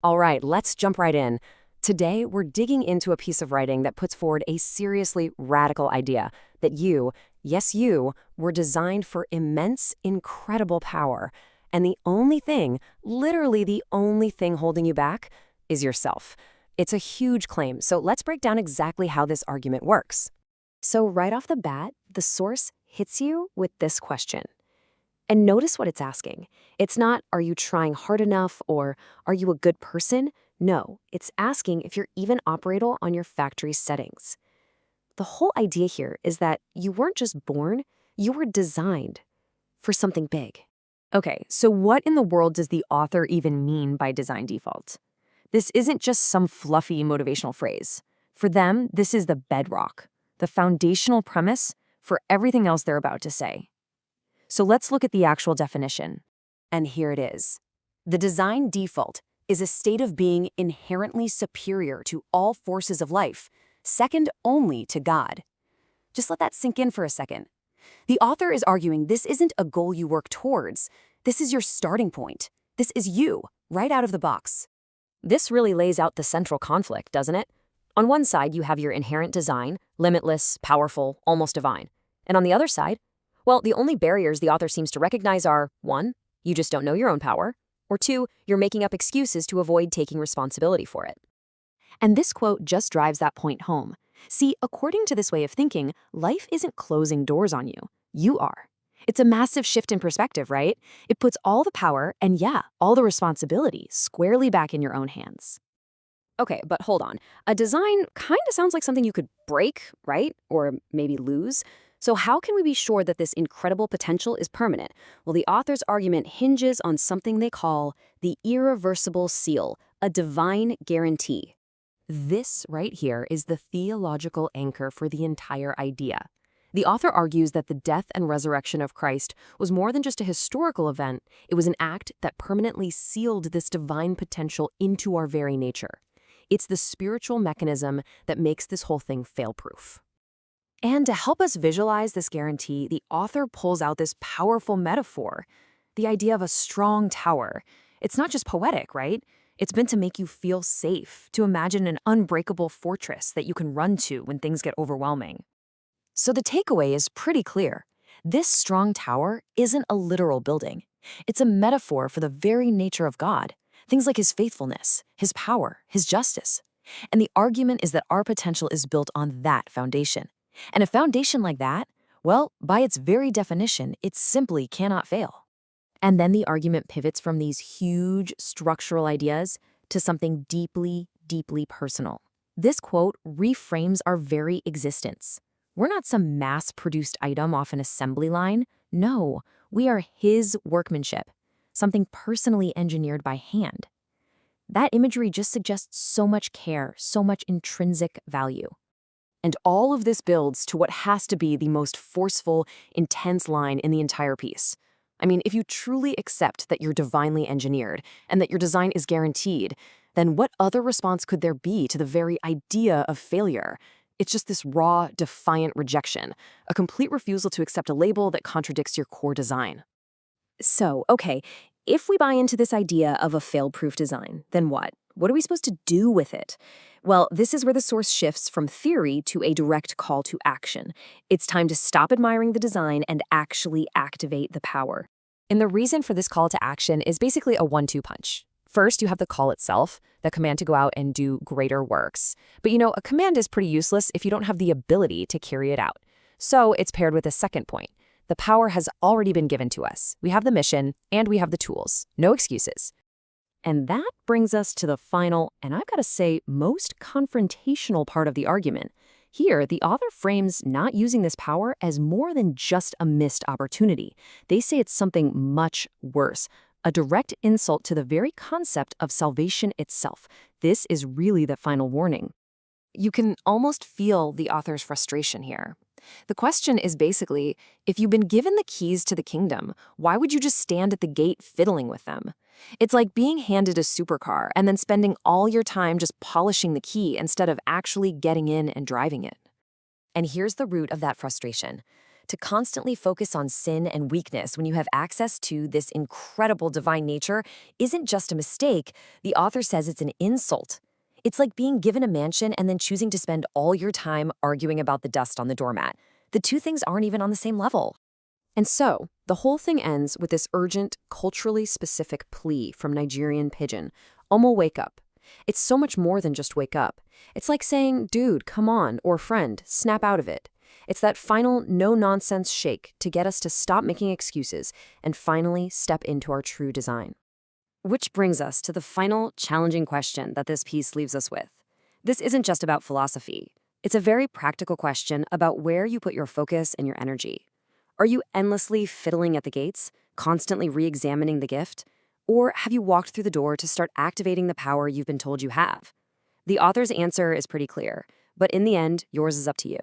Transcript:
All right, let's jump right in. Today, we're digging into a piece of writing that puts forward a seriously radical idea that you, yes, you, were designed for immense, incredible power. And the only thing, literally the only thing holding you back, is yourself. It's a huge claim, so let's break down exactly how this argument works. So, right off the bat, the source hits you with this question. And notice what it's asking. It's not, are you trying hard enough or are you a good person? No, it's asking if you're even operable on your factory settings. The whole idea here is that you weren't just born, you were designed for something big. Okay, so what in the world does the author even mean by design default? This isn't just some fluffy motivational phrase. For them, this is the bedrock, the foundational premise for everything else they're about to say. So let's look at the actual definition. And here it is. The design default is a state of being inherently superior to all forces of life, second only to God. Just let that sink in for a second. The author is arguing this isn't a goal you work towards. This is your starting point. This is you, right out of the box. This really lays out the central conflict, doesn't it? On one side, you have your inherent design, limitless, powerful, almost divine. And on the other side, well, the only barriers the author seems to recognize are, 1, you just don't know your own power, or 2, you're making up excuses to avoid taking responsibility for it. And this quote just drives that point home. See, according to this way of thinking, life isn't closing doors on you. You are. It's a massive shift in perspective, right? It puts all the power and, yeah, all the responsibility squarely back in your own hands. Okay, but hold on. A design kind of sounds like something you could break, right? Or maybe lose. So how can we be sure that this incredible potential is permanent? Well, the author's argument hinges on something they call the irreversible seal, a divine guarantee. This right here is the theological anchor for the entire idea. The author argues that the death and resurrection of Christ was more than just a historical event. It was an act that permanently sealed this divine potential into our very nature. It's the spiritual mechanism that makes this whole thing fail-proof. And to help us visualize this guarantee, the author pulls out this powerful metaphor, the idea of a strong tower. It's not just poetic, right? It's meant to make you feel safe, to imagine an unbreakable fortress that you can run to when things get overwhelming. So the takeaway is pretty clear. This strong tower isn't a literal building. It's a metaphor for the very nature of God, things like his faithfulness, his power, his justice. And the argument is that our potential is built on that foundation. And a foundation like that, well, by its very definition, it simply cannot fail. And then the argument pivots from these huge structural ideas to something deeply, deeply personal. This quote reframes our very existence. We're not some mass-produced item off an assembly line. No, we are his workmanship, something personally engineered by hand. That imagery just suggests so much care, so much intrinsic value. And all of this builds to what has to be the most forceful, intense line in the entire piece. I mean, if you truly accept that you're divinely engineered and that your design is guaranteed, then what other response could there be to the very idea of failure? It's just this raw, defiant rejection, a complete refusal to accept a label that contradicts your core design. So, okay, if we buy into this idea of a fail-proof design, then what? What are we supposed to do with it? Well, this is where the source shifts from theory to a direct call to action. It's time to stop admiring the design and actually activate the power. And the reason for this call to action is basically a 1-2 punch. First, you have the call itself, the command to go out and do greater works. But a command is pretty useless if you don't have the ability to carry it out. So it's paired with a second point. The power has already been given to us. We have the mission, and we have the tools. No excuses. And that brings us to the final, and I've got to say, most confrontational part of the argument. Here, the author frames not using this power as more than just a missed opportunity. They say it's something much worse, a direct insult to the very concept of salvation itself. This is really the final warning. You can almost feel the author's frustration here. The question is basically, if you've been given the keys to the kingdom, why would you just stand at the gate fiddling with them? It's like being handed a supercar and then spending all your time just polishing the key instead of actually getting in and driving it. And here's the root of that frustration. To constantly focus on sin and weakness when you have access to this incredible divine nature isn't just a mistake, the author says it's an insult. It's like being given a mansion and then choosing to spend all your time arguing about the dust on the doormat. The two things aren't even on the same level. And so, the whole thing ends with this urgent, culturally specific plea from Nigerian Pigeon, Omo, wake up. It's so much more than just wake up. It's like saying, dude, come on, or friend, snap out of it. It's that final no-nonsense shake to get us to stop making excuses and finally step into our true design. Which brings us to the final challenging question that this piece leaves us with. This isn't just about philosophy. It's a very practical question about where you put your focus and your energy. Are you endlessly fiddling at the gates, constantly re-examining the gift? Or have you walked through the door to start activating the power you've been told you have? The author's answer is pretty clear, but in the end, yours is up to you.